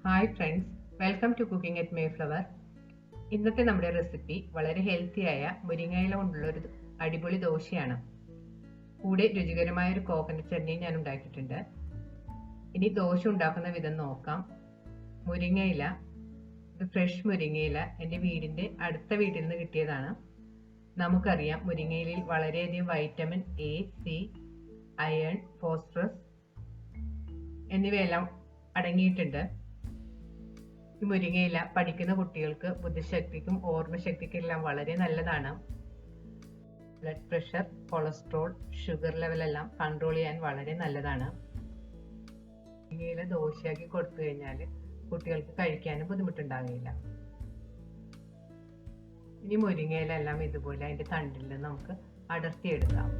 Hi friends, welcome to cooking at Mayflower. ഇന്നത്തെ നമ്മുടെ recipe വളരെ ഹെൽത്തിയായ മുരിങ്ങയില കൊണ്ടുള്ള ഒരു അടിപൊളി ദോശയാണ്. കൂടെ രുചികരമായ ഒരു കോക്കനട്ട് ചട്നിയും ഞാൻ ഉണ്ടാക്കിയിട്ടുണ്ട്. ഇനി ദോശ ഉണ്ടാക്കുന്ന വിധം നോക്കാം. മുരിങ്ങയില, ഇത് ഫ്രഷ് മുരിങ്ങയില എൻ്റെ വീടിൻ്റെ അടുത്ത വീട്ടിൽ നിന്ന് കിട്ടിയതാണ്. നമുക്കറിയാം മുരിങ്ങയിലയിൽ വളരെയധികം vitamin A, C, iron, phosphorus എന്നിവയെല്ലാം അടങ്ങിയിട്ടുണ്ട്. ഈ മുരിങ്ങയില പഠിക്കുന്ന കുട്ടികൾക്ക് ബുദ്ധിശക്തിക്കും ഓർമ്മശക്തിക്കും എല്ലാം വളരെ നല്ലതാണ്. ബ്ലഡ് പ്രഷർ, കൊളസ്ട്രോൾ, ഷുഗർ ലെവലെല്ലാം കൺട്രോൾ ചെയ്യാൻ വളരെ നല്ലതാണ്. മുരിങ്ങയില ദോശയാക്കി കൊടുത്തു കഴിഞ്ഞാൽ കുട്ടികൾക്ക് കഴിക്കാനും ബുദ്ധിമുട്ടുണ്ടാകില്ല. ഇനി മുരിങ്ങയില എല്ലാം ഇതുപോലെ അതിൻ്റെ തണ്ടിൽ നിന്ന് നമുക്ക് അടർത്തിയെടുക്കാം.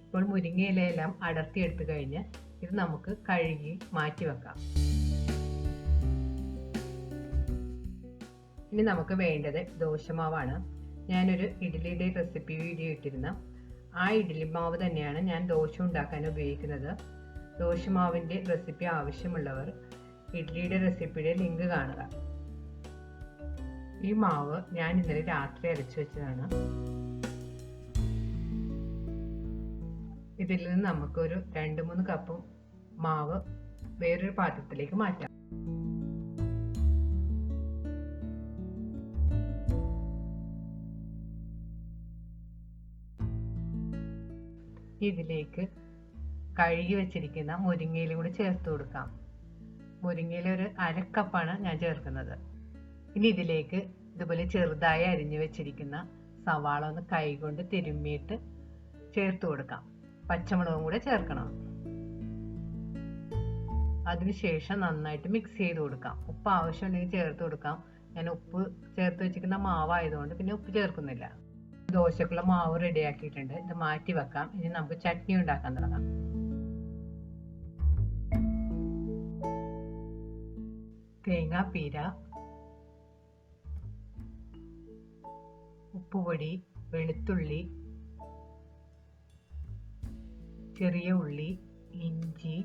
ഇപ്പോൾ മുരിങ്ങയിലയെല്ലാം അടർത്തിയെടുത്തു കഴിഞ്ഞ് ഇത് നമുക്ക് കഴുകി മാറ്റി വെക്കാം. ഇനി നമുക്ക് വേണ്ടത് ദോശമാവാണ്. ഞാനൊരു ഇഡ്ഡലിയുടെ റെസിപ്പി വീഡിയോ ഇട്ടിരുന്ന ആ ഇഡ്ഡലി മാവ് തന്നെയാണ് ഞാൻ ദോശ ഉണ്ടാക്കാൻ ഉപയോഗിക്കുന്നത്. ദോശമാവിൻ്റെ റെസിപ്പി ആവശ്യമുള്ളവർ ഇഡ്ഡലിയുടെ റെസിപ്പിയുടെ ലിങ്ക് കാണുക. ഈ മാവ് ഞാൻ ഇന്നലെ രാത്രി അരച്ചു വെച്ചതാണ്. ഇതിൽ നിന്ന് നമുക്കൊരു 2-3 കപ്പ് മാവ് വേറൊരു പാത്രത്തിലേക്ക് മാറ്റാം. ഇതിലേക്ക് കഴുകി വെച്ചിരിക്കുന്ന മുരിങ്ങയില കൂടി ചേർത്ത് കൊടുക്കാം. മുരിങ്ങയില ഒരു 1/2 കപ്പാണ് ഞാൻ ചേർക്കുന്നത്. ഇനി ഇതിലേക്ക് ഇതുപോലെ ചെറുതായി അരിഞ്ഞു വെച്ചിരിക്കുന്ന സവാള ഒന്ന് കൈകൊണ്ട് തിരുമ്മിയിട്ട് ചേർത്ത് കൊടുക്കാം. പച്ചമുളകും കൂടെ ചേർക്കണം. അതിനുശേഷം നന്നായിട്ട് മിക്സ് ചെയ്ത് കൊടുക്കാം. ഉപ്പ് ആവശ്യമുണ്ടെങ്കിൽ ചേർത്ത് കൊടുക്കാം. ഞാൻ ഉപ്പ് ചേർത്ത് വെച്ചിരിക്കുന്ന മാവായതുകൊണ്ട് പിന്നെ ഉപ്പ് ചേർക്കുന്നില്ല. ദോശക്കുള്ള മാവ് റെഡിയാക്കിയിട്ടുണ്ട്. ഇത് മാറ്റി വെക്കാം. ഇനി നമുക്ക് ചട്നി ഉണ്ടാക്കാൻ തുടങ്ങാം. തേങ്ങാപ്പീര, ഉപ്പുപൊടി, വെളുത്തുള്ളി, ചെറിയ ഉള്ളി, ഇഞ്ചി,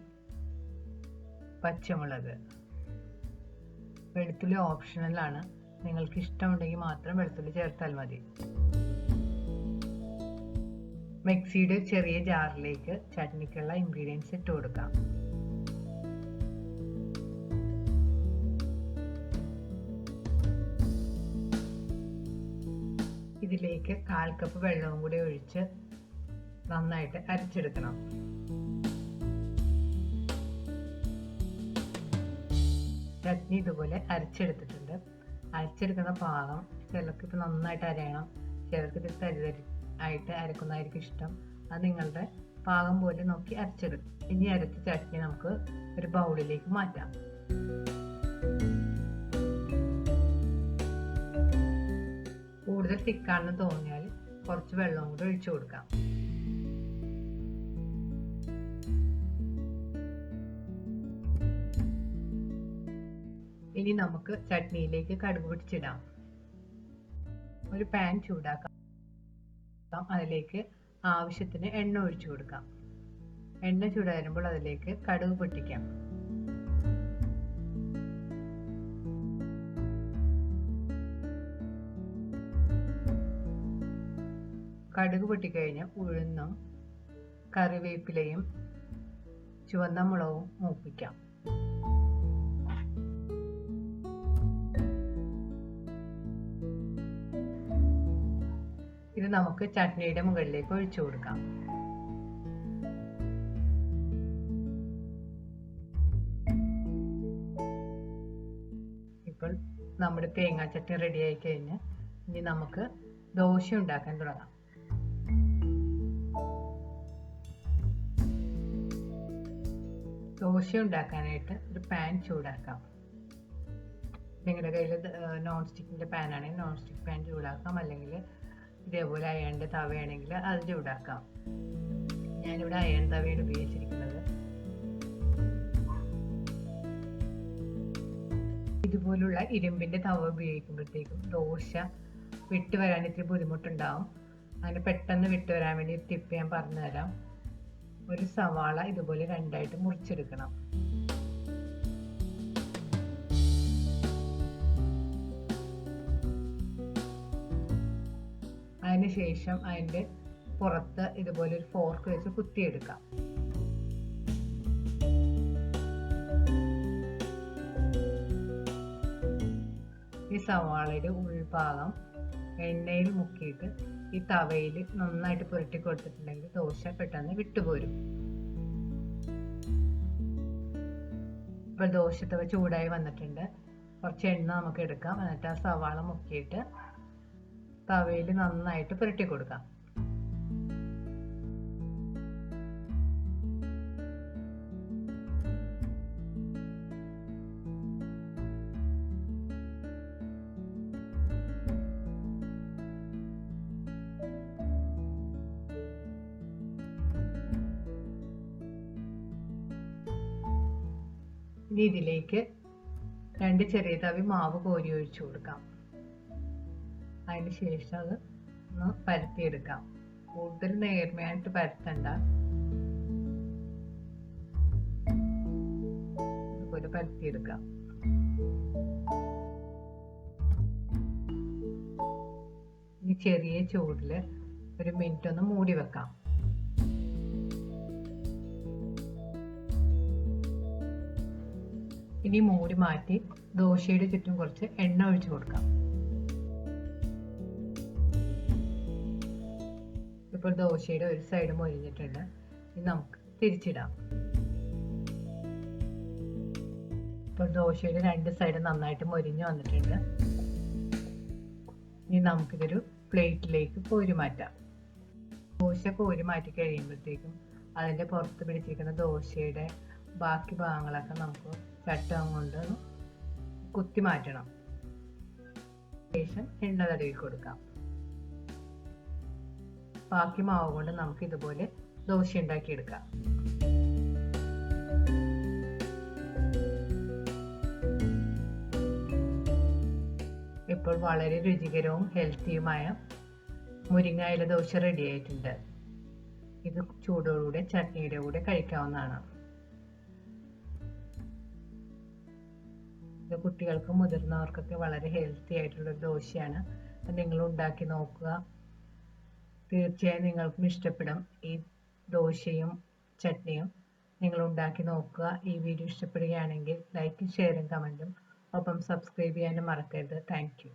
പച്ചമുളക്. വെളുത്തുള്ളി ഓപ്ഷണലാണ്. നിങ്ങൾക്ക് ഇഷ്ടമുണ്ടെങ്കിൽ മാത്രം വെളുത്തുള്ളി ചേർത്താൽ മതി. മിക്സിയുടെ ചെറിയ ജാറിലേക്ക് ചട്നിക്കുള്ള ഇൻഗ്രീഡിയൻസ് ഇട്ട് കൊടുക്കാം. ഇതിലേക്ക് 1/4 കപ്പ് വെള്ളവും കൂടി ഒഴിച്ച് നന്നായിട്ട് അരച്ചെടുക്കണം. ചട്നി ഇതുപോലെ അരച്ചെടുത്തിട്ടുണ്ട്. അരച്ചെടുക്കുന്ന പാകം ചിലർക്ക് ഇപ്പം നന്നായിട്ട് അരയണം, ചിലർക്ക് ഇത് തരി ആയിട്ട് അരക്കുന്നതായിരിക്കും ഇഷ്ടം. അത് നിങ്ങളുടെ പാകം പോലെ നോക്കി അരച്ചെടുക്കും. ഇനി അരച്ച ചട്നി നമുക്ക് ഒരു ബൗളിലേക്ക് മാറ്റാം. കൂടുതൽ തിക്കാണെന്ന് തോന്നിയാൽ കുറച്ച് വെള്ളവും കൂടി ഒഴിച്ചു കൊടുക്കാം. ഇനി നമുക്ക് ചട്നിയിലേക്ക് കടുക് പൊട്ടിച്ചിടാം. ഒരു പാൻ ചൂടാക്കാം. അതിലേക്ക് ആവശ്യത്തിന് എണ്ണ ഒഴിച്ചു കൊടുക്കാം. എണ്ണ ചൂടാകുമ്പോൾ അതിലേക്ക് കടുക് പൊട്ടിക്കാം. കടുക് പൊട്ടിക്കഴിഞ്ഞ് ഉഴുന്നും കറിവേപ്പിലയും ചുവന്ന മുളകും മൂപ്പിക്കാം. ഇത് നമുക്ക് ചട്നിയുടെ മുകളിലേക്ക് ഒഴിച്ചു കൊടുക്കാം. ഇപ്പോൾ നമ്മുടെ തേങ്ങാ ചട്നി റെഡി ആയി കഴിഞ്ഞ് ഇനി നമുക്ക് ദോശ ഉണ്ടാക്കാൻ തുടങ്ങാം. ദോശ ഉണ്ടാക്കാനായിട്ട് ഒരു പാൻ ചൂടാക്കാം. നിങ്ങളുടെ കയ്യിൽ നോൺ സ്റ്റിക്കിൻ്റെ പാനാണെങ്കിൽ നോൺ സ്റ്റിക്ക് പാൻ ചൂടാക്കാം, അല്ലെങ്കിൽ ഇതേപോലെ അയണിൻ്റെ തവയാണെങ്കിൽ അത് ചൂടാക്കാം. ഞാനിവിടെ അയൺ തവയാണ് ഉപയോഗിച്ചിരിക്കുന്നത്. ഇതുപോലുള്ള ഇരുമ്പിൻ്റെ തവ ഉപയോഗിക്കുമ്പോഴത്തേക്കും ദോശ വിട്ട് വരാൻ ഇത്തിരി ബുദ്ധിമുട്ടുണ്ടാവും. അതിന് പെട്ടെന്ന് വിട്ടുവരാൻ വേണ്ടി ഒരു ടിപ്പ് ഞാൻ പറഞ്ഞു തരാം. ഒരു സവാള ഇതുപോലെ രണ്ടായിട്ട് മുറിച്ചെടുക്കണം. അതിനുശേഷം അതിൻ്റെ പുറത്ത് ഇതുപോലെ ഒരു ഫോർക്ക് വെച്ച് കുത്തിയെടുക്കാം. ഈ സവാളയുടെ ഉൾഭാഗം എണ്ണയിൽ മുക്കിയിട്ട് ഈ തവയിൽ നന്നായിട്ട് പുരട്ടി കൊടുത്തിട്ടുണ്ടെങ്കിൽ ദോശ പെട്ടെന്ന് വിട്ടുപോരും. ഇപ്പൊ ദോശത്തവ ചൂടായി വന്നിട്ടുണ്ട്. കുറച്ച് എണ്ണ നമുക്ക് എടുക്കാം. എന്നിട്ട് ആ സവാള മുക്കിയിട്ട് തവയിൽ നന്നായിട്ട് പുരട്ടി കൊടുക്കാം. ഇനി ഇതിലേക്ക് 2 ചെറിയ തവി മാവ് കോരി ഒഴിച്ചു കൊടുക്കാം. അതിന് ശേഷം അത് ഒന്ന് പരത്തിയെടുക്കാം. കൂടുതൽ നേർമയായിട്ട് പരത്തണ്ട, ഇതുപോലെ പരത്തിയെടുക്കാം. ഇനി ചെറിയ ചൂടിൽ 1 മിനിറ്റ് ഒന്ന് മൂടി വെക്കാം. ഇനി മൂടി മാറ്റി ദോശയുടെ ചുറ്റും കുറച്ച് എണ്ണ ഒഴിച്ചു കൊടുക്കാം. ഇപ്പോൾ ദോശയുടെ ഒരു സൈഡ് മൊരിഞ്ഞിട്ടുണ്ട്. ഇനി നമുക്ക് തിരിച്ചിടാം. ഇപ്പോൾ ദോശയുടെ 2 സൈഡ് നന്നായിട്ട് മൊരിഞ്ഞു വന്നിട്ടുണ്ട്. ഇനി നമുക്കിതൊരു പ്ലേറ്റിലേക്ക് കോരി മാറ്റാം. ദോശ കോരി മാറ്റി കഴിയുമ്പോഴത്തേക്കും അതിൻ്റെ പുറത്ത് പിടിച്ചിരിക്കുന്ന ദോശയുടെ ബാക്കി ഭാഗങ്ങളൊക്കെ നമുക്ക് ചട്ടകം കൊണ്ട് കുത്തി മാറ്റണം. ശേഷം എണ്ണ തടവി കൊടുക്കാം. ബാക്കി മാവ് കൊണ്ട് നമുക്ക് ഇതുപോലെ ദോശ ഉണ്ടാക്കിയെടുക്കാം. ഇപ്പോൾ വളരെ രുചികരവും ഹെൽത്തിയുമായ മുരിങ്ങയില ദോശ റെഡി ആയിട്ടുണ്ട്. ഇത് ചൂടോടുകൂടെ ചട്നിയുടെ കൂടെ കഴിക്കാവുന്നതാണ്. ഇത് കുട്ടികൾക്കും മുതിർന്നവർക്കൊക്കെ വളരെ ഹെൽത്തി ആയിട്ടുള്ളൊരു ദോശയാണ്. നിങ്ങൾ ഉണ്ടാക്കി നോക്കുക. തീർച്ചയായും നിങ്ങൾക്കും ഇഷ്ടപ്പെടും. ഈ ദോശയും ചട്നിയും നിങ്ങൾ ഉണ്ടാക്കി നോക്കുക. ഈ വീഡിയോ ഇഷ്ടപ്പെടുകയാണെങ്കിൽ ലൈക്കും ഷെയറും കമൻറ്റും ഒപ്പം സബ്സ്ക്രൈബ് ചെയ്യാനും മറക്കരുത്. Thank you.